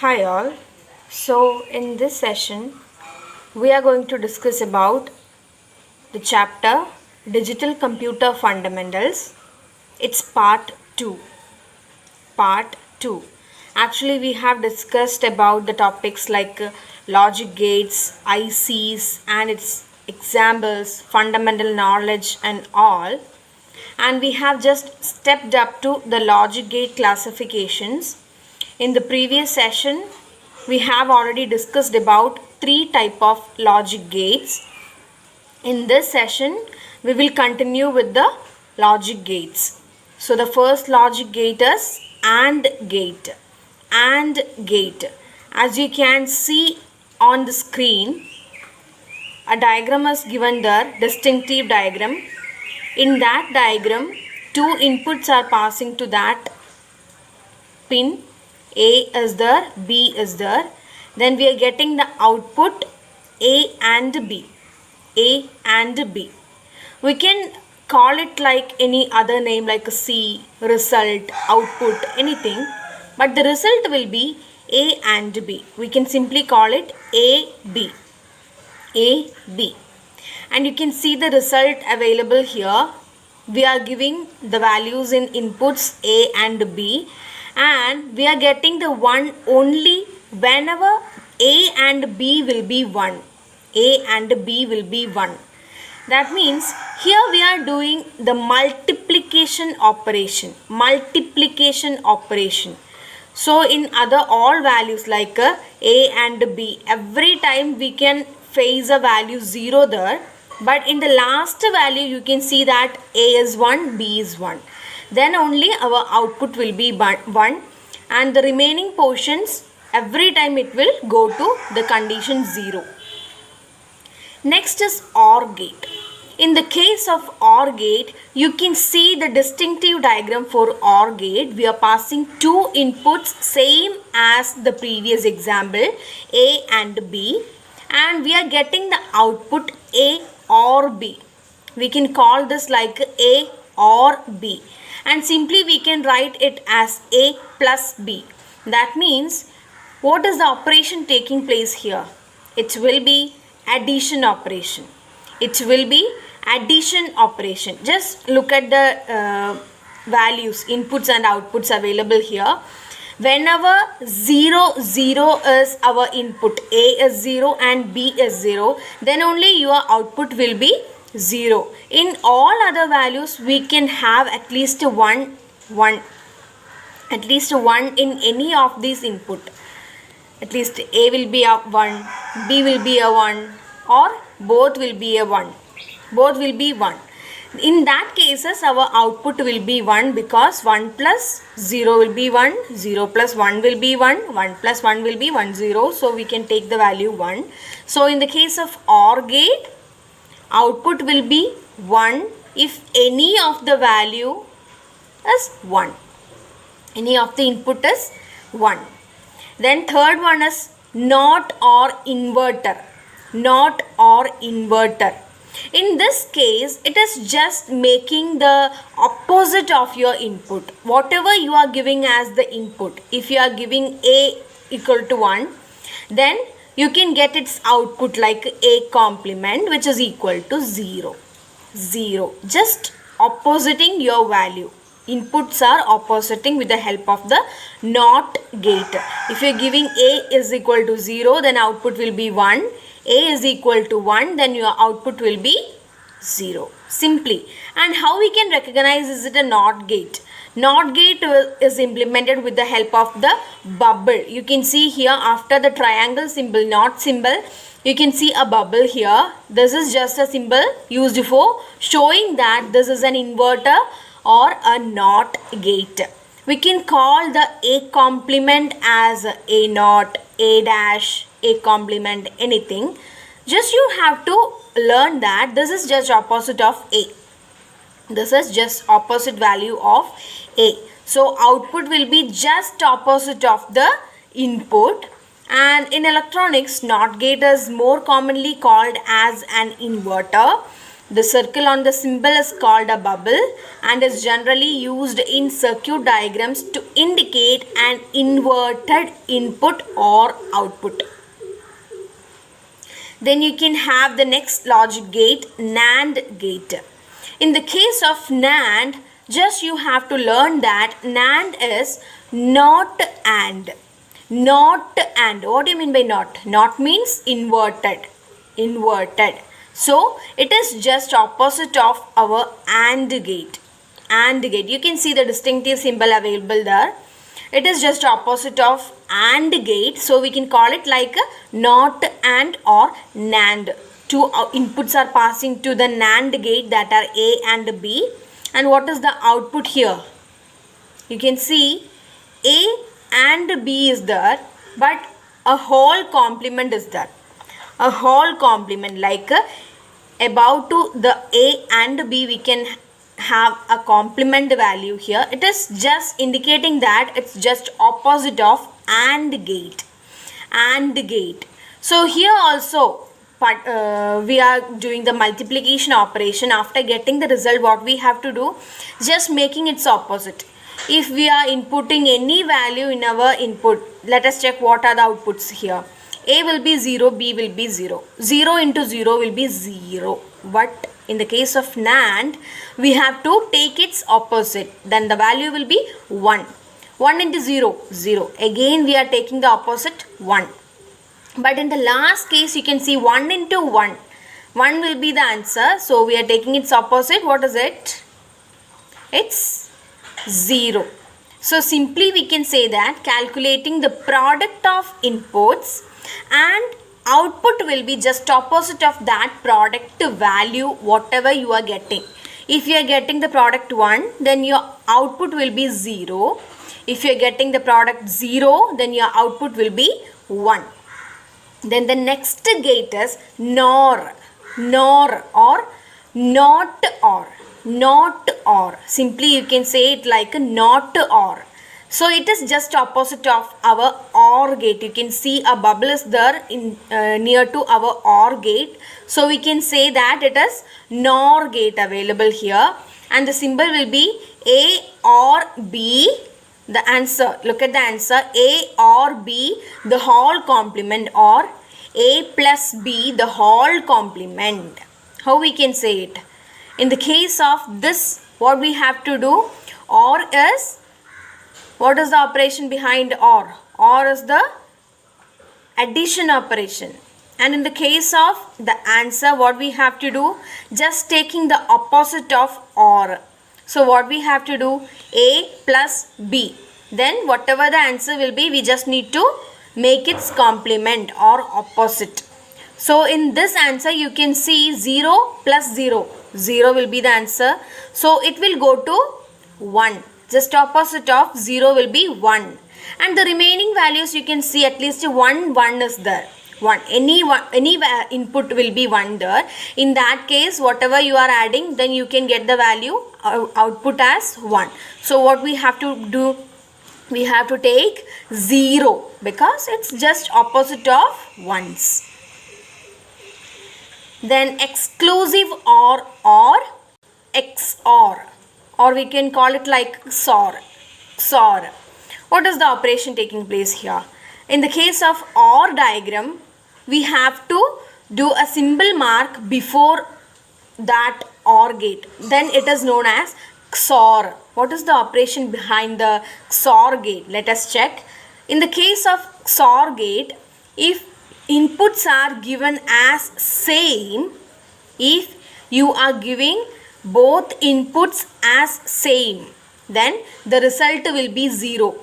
Hi all. So in this session we are going to discuss about the chapter Digital Computer Fundamentals. It's part 2. Part 2. Actually we have discussed about the topics like logic gates, ICs and its examples, fundamental knowledge and all. And we have just stepped up to the logic gate classifications. In the previous session, we have already discussed about three type of logic gates. In this session, we will continue with the logic gates. So the first logic gate is AND gate. AND gate. As you can see on the screen, a diagram is given there, distinctive diagram. In that diagram, two inputs are passing to that pin. A is there, B is there. Then we are getting the output A and B. A and B. We can call it like any other name like a C, result, output, anything. But the result will be A and B. We can simply call it A, B. A, B. And you can see the result available here. We are giving the values in inputs A and B. And we are getting the 1 only whenever A and B will be 1. A and B will be 1. That means here we are doing the multiplication operation. Multiplication operation. So in other all values like A and B, every time we can face a value 0 there. But in the last value you can see that A is 1, B is 1. Then only our output will be 1 and the remaining portions every time it will go to the condition 0. Next is OR gate. In the case of OR gate, you can see the distinctive diagram for OR gate. We are passing two inputs same as the previous example A and B, and we are getting the output A or B. We can call this like A or B. And simply we can write it as A plus B. That means what is the operation taking place here? It will be addition operation. It will be addition operation. Just look at the values, inputs and outputs available here. Whenever 0, 0 is our input, A is 0 and B is 0, then only your output will be 0. In all other values, we can have at least 1 in any of these input. At least A will be a 1, B will be a 1, or both will be a 1. Both will be 1. In that cases, our output will be 1 because 1 plus 0 will be 1, 0 plus 1 will be 1, 1 plus 1 will be 1, 0. So we can take the value 1. So in the case of OR gate, output will be 1 if any of the value is 1. Any of the input is 1. Then third one is NOT or inverter. NOT or inverter. In this case, it is just making the opposite of your input. Whatever you are giving as the input, if you are giving A equal to 1, then you can get its output like A complement, which is equal to 0. 0. Just oppositing your value. Inputs are oppositing with the help of the NOT gate. If you are giving A is equal to 0, then output will be 1. A is equal to 1, then your output will be 0. Simply. And how we can recognize is it a NOT gate? NOT gate is implemented with the help of the bubble. You can see here after the triangle symbol, NOT symbol, you can see a bubble here. This is just a symbol used for showing that this is an inverter or a NOT gate. We can call the A complement as A naught, A dash, A complement, anything. Just you have to learn that this is just opposite of A. This is just opposite value of A. So output will be just opposite of the input. And in electronics, NOT gate is more commonly called as an inverter. The circle on the symbol is called a bubble and is generally used in circuit diagrams to indicate an inverted input or output. Then you can have the next logic gate, NAND gate. In the case of NAND, just you have to learn that NAND is not AND. Not AND. What do you mean by not? Not means inverted. Inverted. So it is just opposite of our AND gate. AND gate. You can see the distinctive symbol available there. It is just opposite of AND gate. So we can call it like a not AND or NAND. Two inputs are passing to the NAND gate, that are A and B. And what is the output here? You can see A and B is there, but a whole complement is there. A whole complement, like above to the A and B, we can have a complement value here. It is just indicating that it's just opposite of AND gate. AND gate. So here also we are doing the multiplication operation. After getting the result, what we have to do, just making its opposite. If we are inputting any value in our input, let us check what are the outputs here. A will be 0, B will be 0. 0 into 0 will be 0. But in the case of NAND, we have to take its opposite. Then the value will be 1. 1 into 0, 0. Again we are taking the opposite, 1. But in the last case, you can see 1 into 1. 1 will be the answer. So we are taking its opposite. What is it? It's 0. So simply we can say that calculating the product of inputs and output will be just opposite of that product value, whatever you are getting. If you are getting the product 1, then your output will be 0. If you are getting the product 0, then your output will be 1. Then the next gate is NOR. NOR or not or. Not or. Simply you can say it like a not or. So it is just opposite of our OR gate. You can see a bubble is there in near to our OR gate. So we can say that it is NOR gate available here. And the symbol will be A or B. The answer, look at the answer, A or B, the whole complement, or A plus B, the whole complement. How we can say it? In the case of this, what we have to do, OR is, what is the operation behind OR? OR is the addition operation. And in the case of the answer, what we have to do, just taking the opposite of OR. So what we have to do, A plus B. Then whatever the answer will be, we just need to make its complement or opposite. So in this answer, you can see 0 plus 0. 0 will be the answer. So it will go to 1. Just opposite of 0 will be 1. And the remaining values, you can see at least 1 is there. Any input will be 1 there. In that case, whatever you are adding, then you can get the value output as 1. So what we have to do, we have to take 0 because it's just opposite of 1s. Then exclusive OR or XOR, or we can call it like XOR. XOR. What is the operation taking place here? In the case of OR diagram, we have to do a symbol mark before that OR gate. Then it is known as XOR. What is the operation behind the XOR gate? Let us check. In the case of XOR gate, if inputs are given as same, if you are giving both inputs as same, then the result will be 0.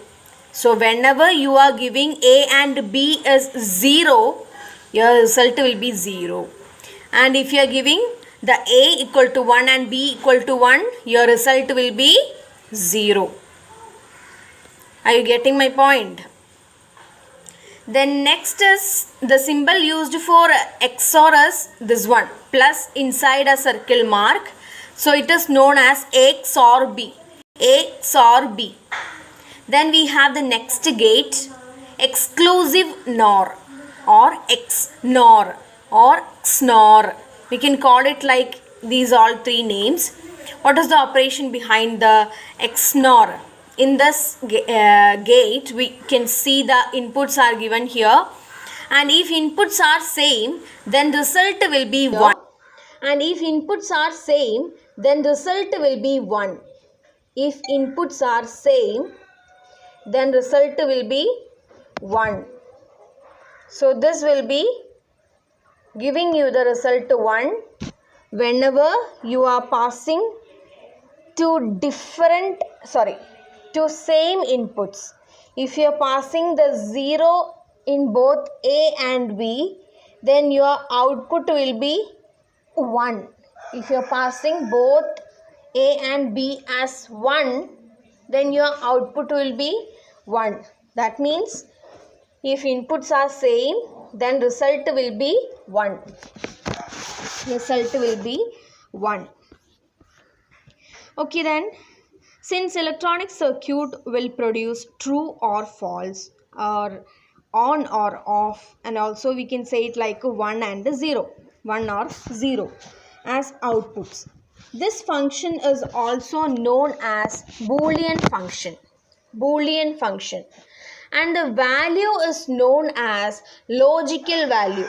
So whenever you are giving A and B as 0, your result will be 0. And if you are giving the A equal to 1 and B equal to 1, your result will be 0. Are you getting my point? Then next is the symbol used for XOR is this one, plus inside a circle mark. So it is known as XOR B. XOR B. Then we have the next gate, exclusive NOR or XNOR or XNOR. We can call it like these all three names. What is the operation behind the XNOR? In this gate, we can see the inputs are given here, and if inputs are same, then result will be 1. And if inputs are same, then result will be 1. If inputs are same, then result will be 1. So this will be giving you the result 1 whenever you are passing to same inputs. If you are passing the 0 in both A and B, then your output will be 1. If you are passing both A and B as 1, then your output will be 1. That means if inputs are same, then result will be 1. Result will be 1. Okay then, since electronic circuit will produce true or false, or on or off, and also we can say it like 1 and 0, 1 or 0 as outputs. This function is also known as Boolean function. Boolean function. And the value is known as logical value.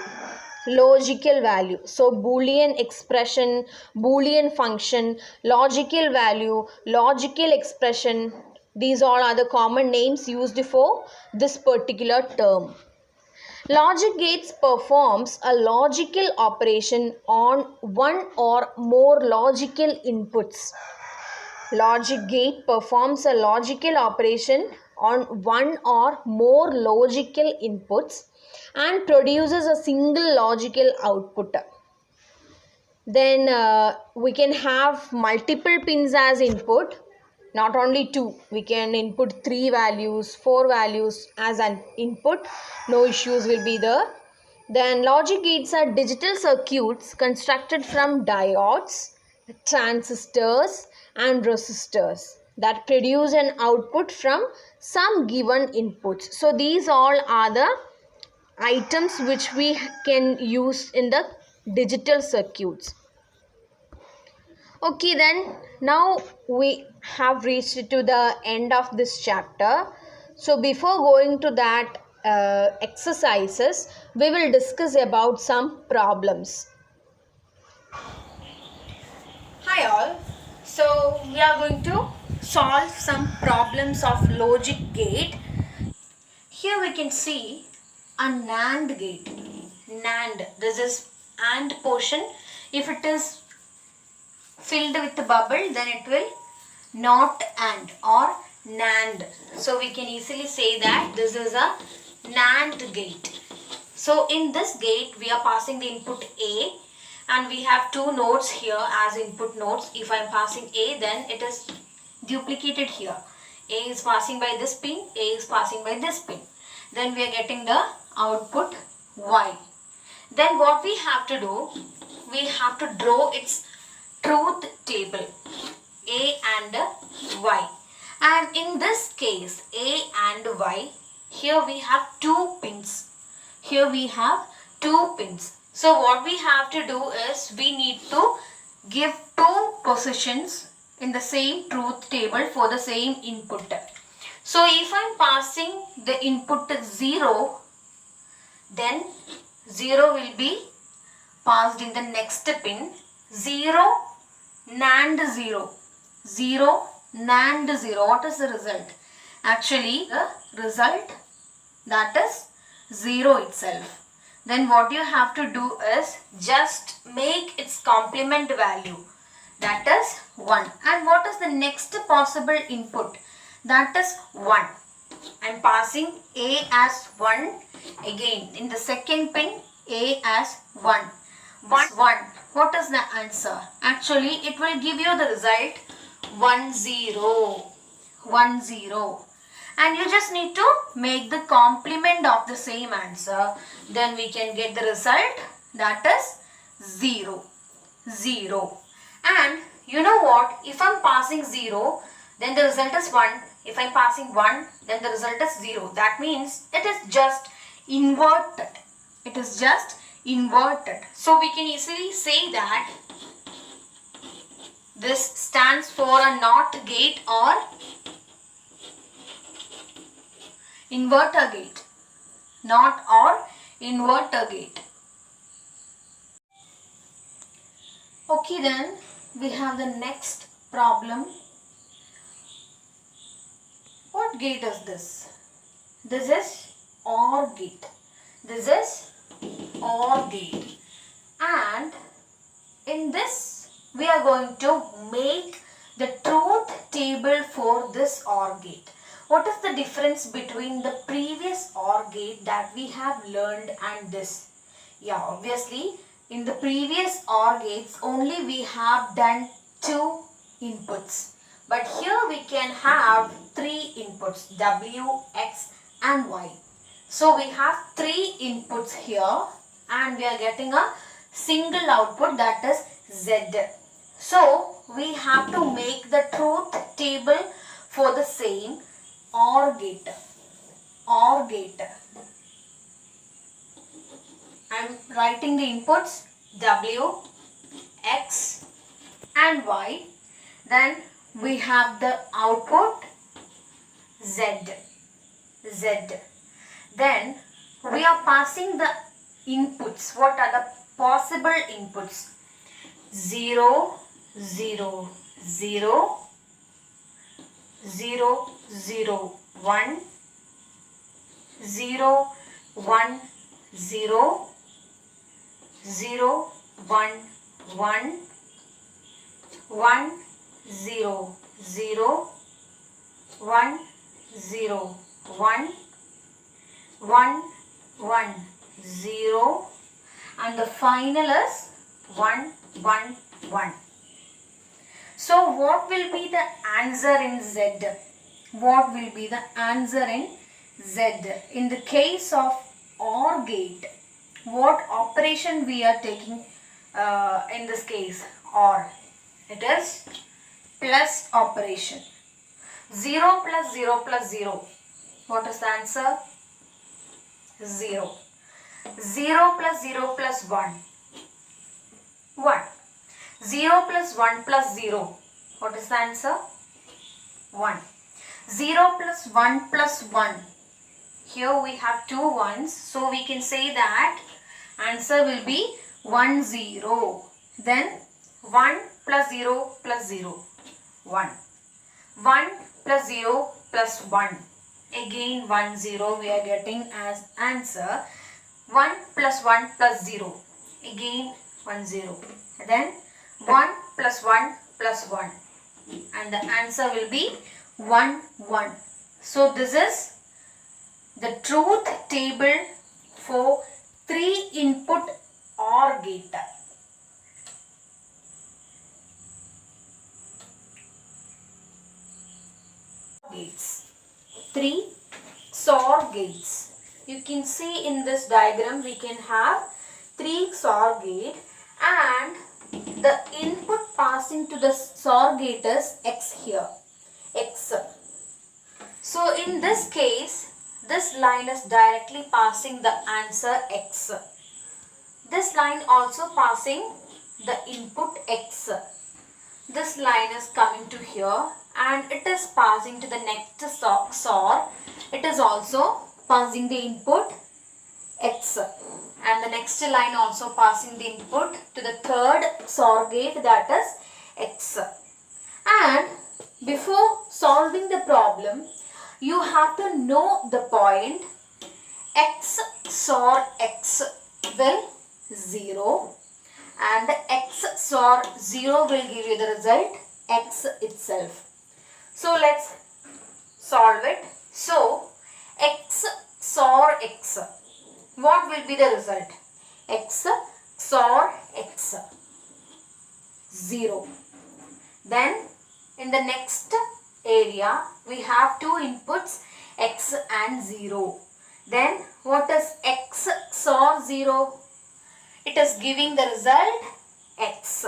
Logical value. So Boolean expression, Boolean function, logical value, logical expression, these all are the common names used for this particular term. Logic gates performs a logical operation on one or more logical inputs. Logic gate performs a logical operation on one or more logical inputs and produces a single logical output. Then we can have multiple pins as input, not only 2. We can input 3 values, 4 values as an input. No issues will be there. Then logic gates are digital circuits constructed from diodes, transistors and resistors that produce an output from some given inputs. So these all are the items which we can use in the digital circuits. Okay, then now we have reached to the end of this chapter. So before going to that exercises, we will discuss about some problems. Hi all. So we are going to solve some problems of logic gate. Here we can see a NAND gate. NAND. This is AND portion. If it is filled with a bubble, then it will not AND or NAND. So we can easily say that this is a NAND gate. So in this gate we are passing the input A, and we have 2 nodes here as input nodes. If I am passing A, then it is duplicated here. A is passing by this pin, A is passing by this pin. Then we are getting the output Y. Then what we have to do, we have to draw its truth table, A and Y. And in this case, A and Y, here we have 2 pins. Here we have 2 pins. So what we have to do is we need to give 2 positions in the same truth table for the same input. So if I am passing the input 0, then 0 will be passed in the next pin. 0 NAND 0. 0 NAND 0. What is the result? Actually, the result, that is 0 itself. Then what you have to do is just make its complement value, that is 1. And what is the next possible input? That is 1. I am passing A as 1. Again, in the second pin, A as 1. 1. What is the answer? Actually, it will give you the result 1 0. 1 0. And you just need to make the complement of the same answer. Then we can get the result, that is 0. 0. And you know what? If I am passing 0, then the result is 1. If I am passing 1, then the result is 0. That means it is just inverted. It is just inverted. So we can easily say that This stands for a NOT gate or inverter gate. NOT or inverter gate. Okay, then we have the next problem. What gate is this? This is OR gate. This is OR gate. And in this we are going to make the truth table for this OR gate. What is the difference between the previous OR gate that we have learned and this? Yeah, obviously in the previous OR gates only we have done 2 inputs. But here we can have 3 inputs, W, X and Y. So we have 3 inputs here and we are getting a single output, that is Z. So we have to make the truth table for the same OR gate. OR gate. I am writing the inputs W, X and Y. Then we have the output Z. Then we are passing the inputs. What are the possible inputs? 0, 0, 0, 0, 0, 1, 0, 1, 0, 0, 1, 1, 1, 0, 0, 1, 0, 1, 1, 1, 0 and the final is 1, 1, 1. So what will be the answer in Z? What will be the answer in Z? In the case of OR gate, what operation we are taking in this case? OR. It is plus operation. 0 plus 0 plus 0. What is the answer? 0. 0 plus 0 plus 1. 1. 0 plus 1 plus 0. What is the answer? 1. 0 plus 1 plus 1. Here we have 2 ones. So we can say that answer will be 1, 0. Then 1 plus 0 plus 0. 1. 1 plus 0 plus 1. Again 1, 0 we are getting as answer. 1 plus 1 plus 0. Again 1, 0. Then 1 plus 1 plus 1. And the answer will be 1, 1. So this is the truth table for 3 input OR gate. Gates. 3 XOR gates. You can see in this diagram we can have 3 XOR gate and the input passing to the XOR gate is X here. X. So in this case, this line is directly passing the answer X. This line also passing the input X. This line is coming to here and it is passing to the next XOR. It is also passing the input X. And the next line also passing the input to the third XOR gate, that is X. And before solving the problem, you have to know the point X XOR X will 0 and the X XOR 0 will give you the result X itself. So let's solve it. So X XOR X. What will be the result? X XOR X. 0. Then in the next area we have 2 inputs X and 0. Then what is X XOR 0? It is giving the result X.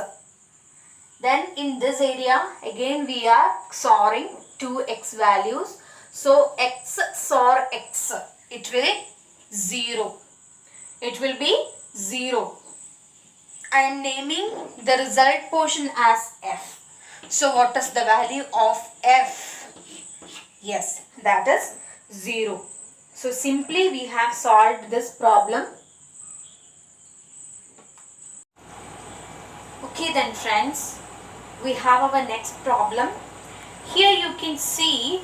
Then in this area again we are XORing 2 X values. So X XOR X, it will 0. It will be 0. I am naming the result portion as F. So what is the value of f? Yes, that is 0. So simply we have solved this problem. Okay then friends, we have our next problem. Here you can see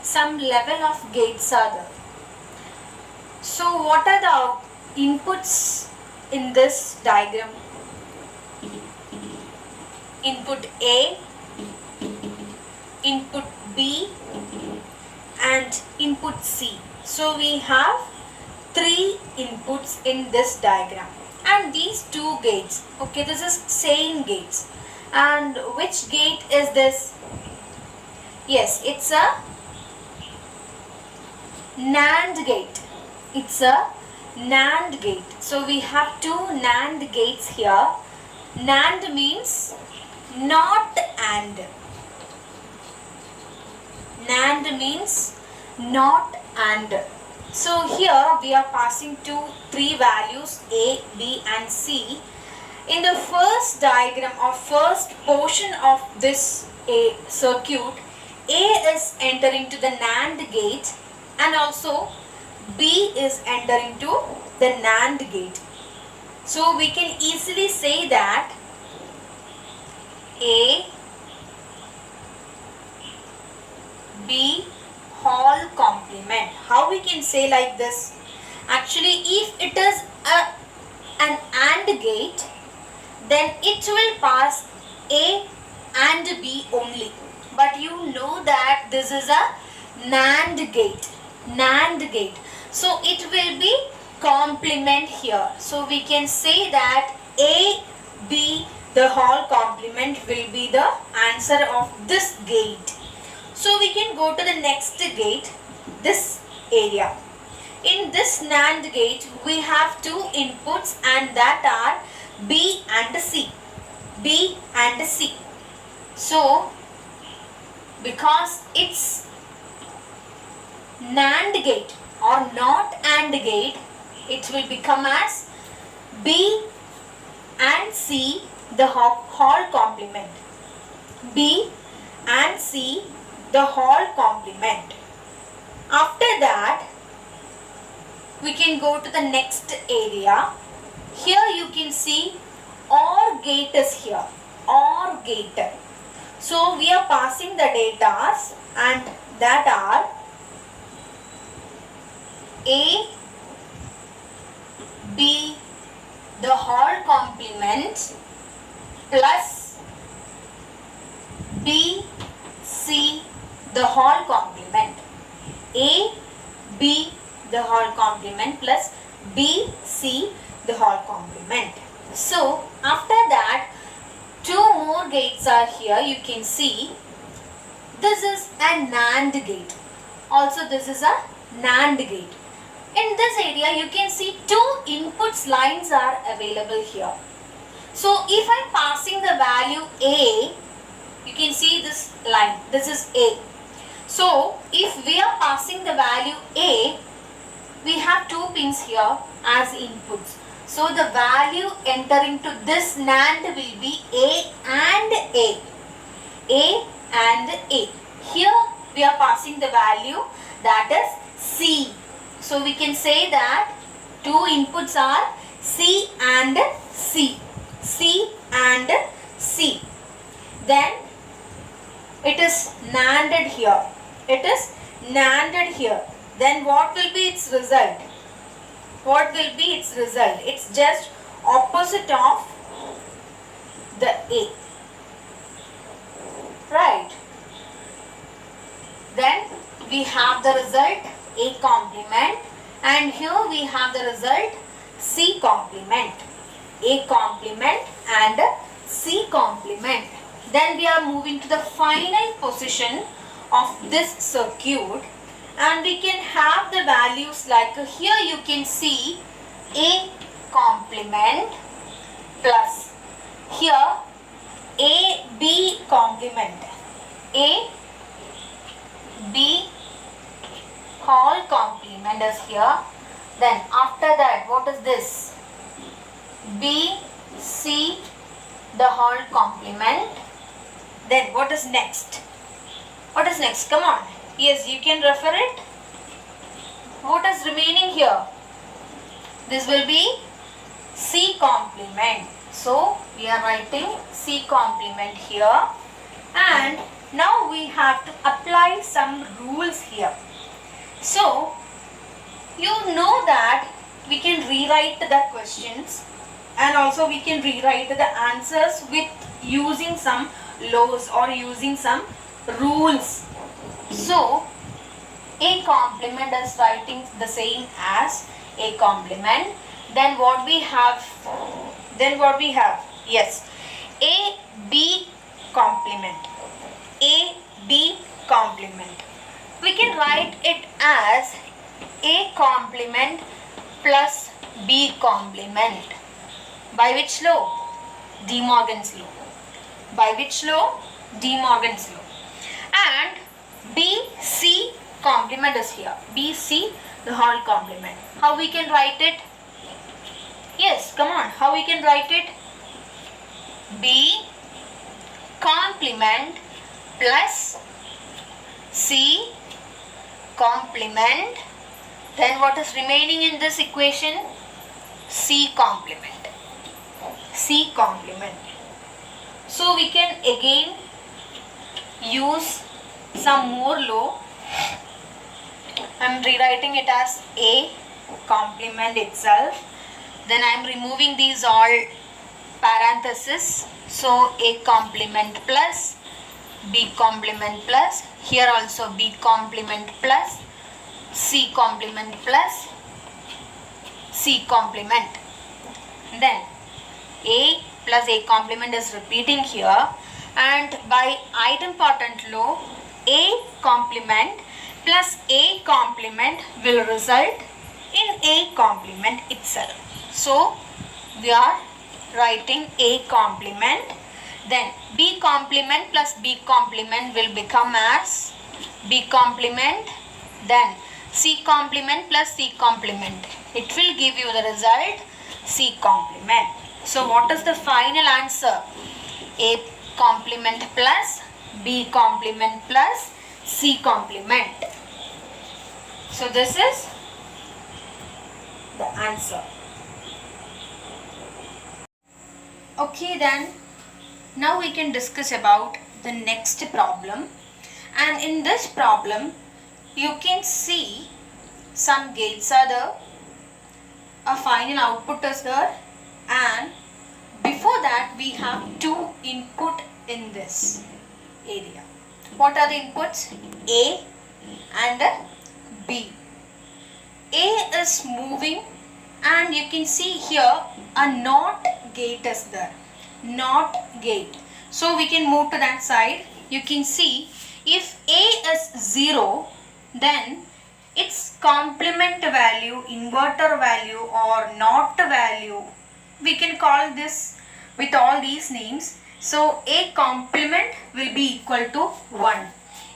some level of gates are there. So what are the inputs in this diagram? Input A, input B and input C. So we have 3 inputs in this diagram and these 2 gates. Okay, this is same gates. And which gate is this? Yes, it's a NAND gate. It's a NAND gate. So we have 2 NAND gates here. NAND means not AND. NAND means not AND. So here we are passing to 3 values A, B and C. In the first diagram or first portion of this A circuit, A is entering to the NAND gate and also B is entering to the NAND gate. So we can easily say that A, B whole complement. How we can say like this? Actually, if it is an AND gate, then it will pass A and B only. But you know that this is a NAND gate. NAND gate. So it will be complement here. So we can say that A, B, the whole complement will be the answer of this gate. So we can go to the next gate, this area. In this NAND gate, we have 2 inputs and that are B and C. B and C. So, because it's NAND gate or not AND gate, it will become as B and C, the whole complement. B and C, the whole complement. After that, we can go to the next area. Here you can see OR gate is here. OR gate. So we are passing the datas and that are A, B, the whole complement plus B, C, the whole complement. A, B, the whole complement plus B, C, the whole complement. So after that, 2 more gates are here. You can see this is a NAND gate. Also this is a NAND gate. In this area you can see 2 inputs lines are available here. So if I am passing the value A, you can see this line. This is A. So if we are passing the value A, we have 2 pins here as inputs. So the value entering to this NAND will be A and A. A and A. Here we are passing the value that is C. So we can say that 2 inputs are C and C. C and C. Then it is NANDed here. It is NANDed here. Then what will be its result? What will be its result? It's just opposite of the A. Right. Then we have the result A complement and here we have the result C complement. A complement and C complement. Then we are moving to the final position of this circuit and we can have the values like here you can see A complement plus here A B complement. A B whole complement is here. Then after that what is this? B C the whole complement Then what is next? What is next? Come on. Yes, you can refer it. What is remaining here? This will be C complement. So we are writing C complement here, and now we have to apply some rules here. So you know that we can rewrite the questions and also we can rewrite the answers with using some laws or using some rules. So A complement is writing the same as A complement. Then what we have? Yes, A B complement. A B complement. We can write it as A complement plus B complement. By which law? De Morgan's law. By which law? De Morgan's law. And B C complement is here. B C the whole complement. How we can write it? Yes, come on. How we can write it? B complement plus C complement. Then what is remaining in this equation? C complement. C complement. So we can again use some more law. I am rewriting it as A complement itself. Then I am removing these all parentheses. So A complement plus B complement plus, here also B complement plus C complement plus C complement. Then A plus A complement is repeating here, and by idempotent law A complement plus A complement will result in A complement itself. So we are writing A complement. Then B complement plus B complement will become as B complement. Then C complement plus C complement. It will give you the result C complement. So what is the final answer? A complement plus B complement plus C complement. So this is the answer. Okay, then now we can discuss about the next problem, and in this problem you can see some gates are there, a final output is there, and before that we have two input in this area. What are the inputs? A and B. A is moving, and you can see here a NOT gate is there. NOT gate. So we can move to that side. You can see if A is 0, then its complement value, inverter value or NOT value, we can call this with all these names. So A complement will be equal to 1.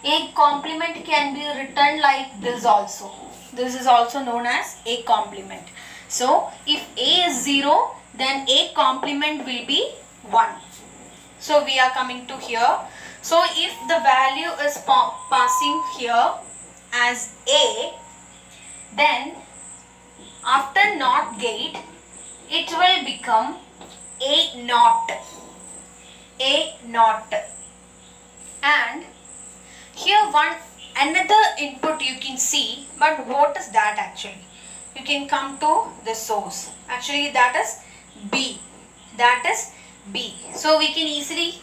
A complement can be written like this also. This is also known as A complement. So if A is 0, then A complement will be 1. So we are coming to here. So if the value is passing here as A, then after NOT gate it will become A NOT. A NOT. And here another input you can see, but what is that actually? You can come to the source. Actually that is B. That is B. So we can easily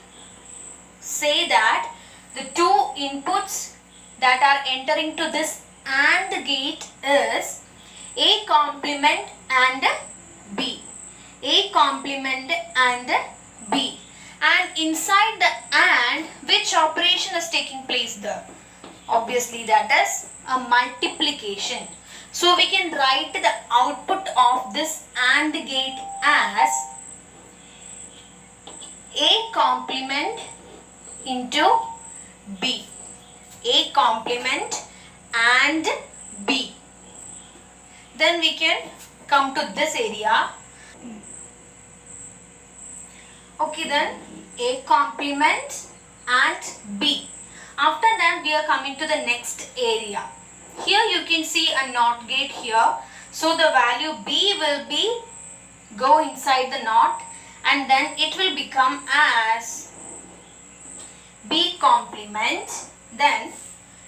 say that the two inputs that are entering to this AND gate is A complement and B. A complement and B. And inside the AND, which operation is taking place there? Obviously that is a multiplication. So we can write the output of this AND gate as A complement into B. A complement and B. Then we can come to this area. Okay, then A complement and B. After that we are coming to the next area. Here you can see a NOT gate here. So the value B will be go inside the NOT and then it will become as B complement. Then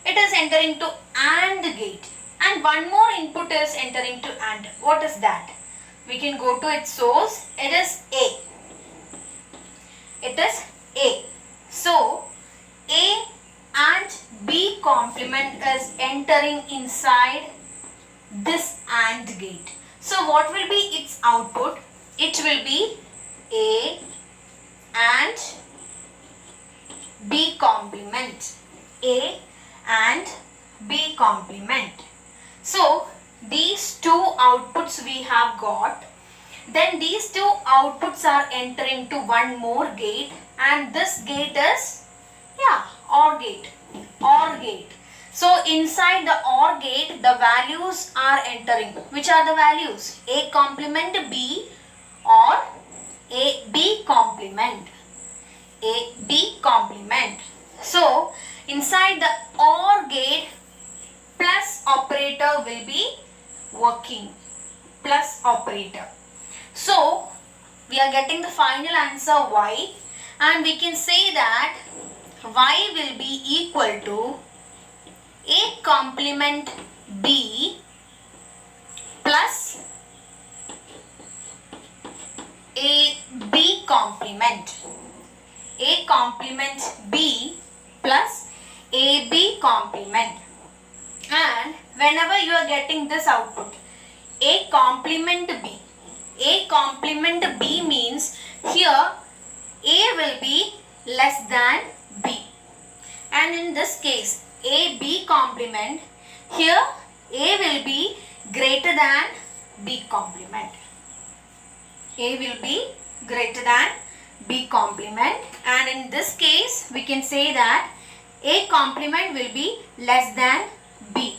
it is entering to AND gate and one more input is entering to AND. What is that? We can go to its source. It is A. It is A. So A and B complement is entering inside this AND gate. So what will be its output? It will be A and B complement. A and B complement. So these two outputs we have got. Then these two outputs are entering to one more gate and this gate is OR gate. OR gate. So inside the OR gate the values are entering. Which are the values? A complement B or A B complement. A B complement. So inside the OR gate plus operator will be working. Plus operator. So we are getting the final answer Y and we can say that Y will be equal to A complement B plus A B complement. A complement B plus AB complement. And whenever you are getting this output, A complement B. A complement B means here A will be less than B. And in this case, AB complement, here A will be greater than B complement. A will be greater than B complement. And in this case, we can say that A complement will be less than B.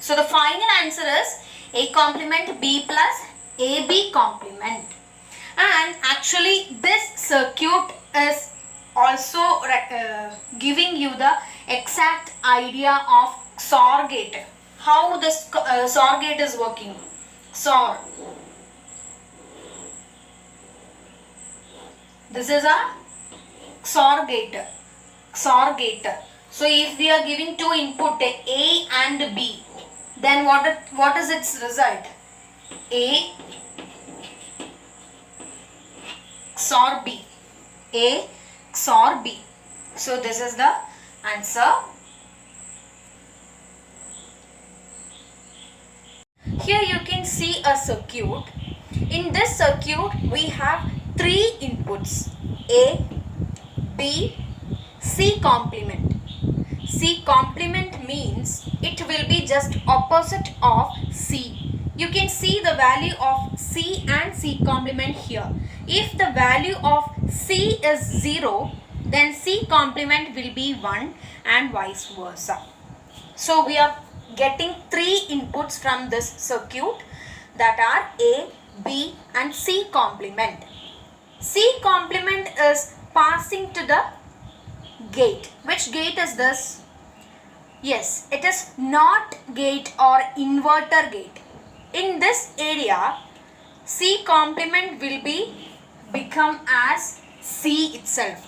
So the final answer is A complement B plus AB complement. And actually this circuit is also giving you the exact idea of XOR gate. How this XOR gate is working. XOR. This is a XOR gate. XOR gate. So if we are giving two input A and B, then what is its result? A XOR B. A XOR B. So this is the answer. Here you can see a circuit. In this circuit we have three inputs A, B, C complement. C complement means it will be just opposite of C. You can see the value of C and C complement here. If the value of C is 0, then C complement will be 1 and vice versa. So we are getting three inputs from this circuit, that are A, B and C complement. C complement is passing to the gate. Which gate is this? Yes, it is NOT gate or inverter gate. In this area, C complement will become as C itself.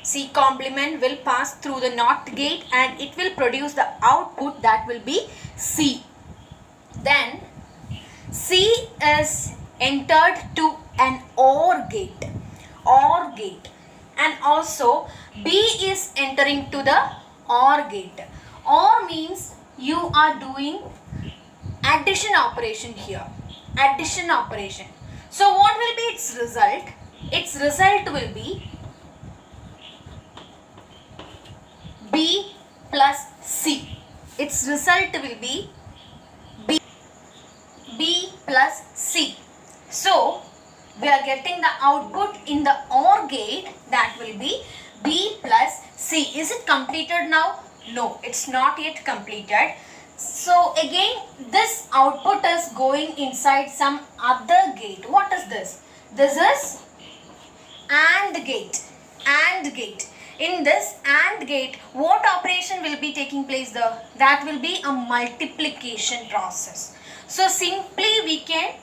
C complement will pass through the NOT gate and it will produce the output that will be C. Then C is entered to an OR gate. OR gate. And also B is entering to the OR gate. OR means you are doing addition operation here. Addition operation. So what will be its result? Its result will be B plus C. Its result will be B plus C. So we are getting the output in the OR gate, that will be B plus C. Is it completed now? No, it's not yet completed. So again this output is going inside some other gate. What is this? This is AND gate. AND gate. in this AND gate, what operation will be taking place there? That will be a multiplication process. So simply we can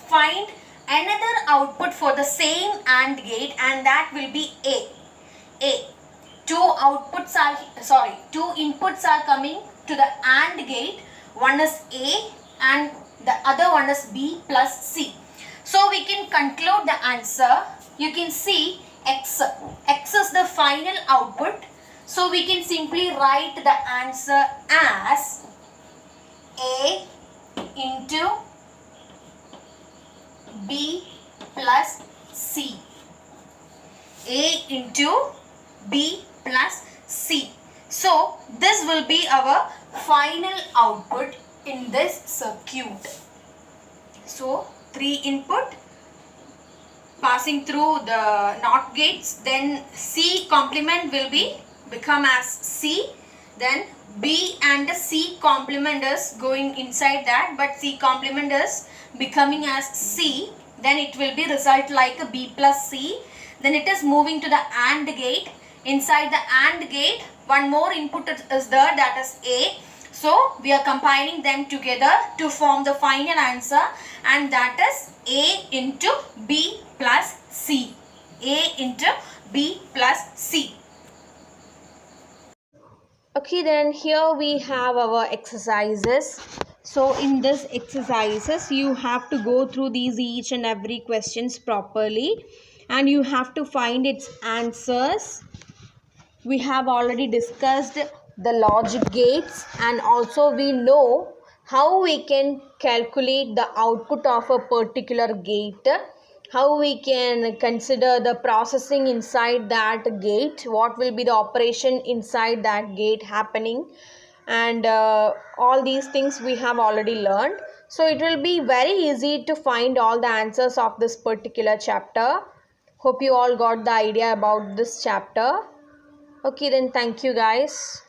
find another output for the same AND gate, and that will be A. Two inputs are coming to the AND gate. One is A and the other one is B plus C. So we can conclude the answer. You can see X is the final output. So we can simply write the answer as A into B plus C. A into B plus C. So this will be our final output in this circuit. So 3 input passing through the NOT gates, then C complement will be become as C, then B and C complement is going inside that, but C complement is becoming as C, then it will be result like a B plus C. Then it is moving to the AND gate. Inside the AND gate, one more input is there, that is A. So we are combining them together to form the final answer, and that is A into B plus C. A into B plus C. Okay, then here we have our exercises. So in this exercises, you have to go through these each and every questions properly, and you have to find its answers. We have already discussed the logic gates, and also we know how we can calculate the output of a particular gate, how we can consider the processing inside that gate, what will be the operation inside that gate happening, and all these things we have already learned. So it will be very easy to find all the answers of this particular chapter. Hope you all got the idea about this chapter. Okay, then thank you guys.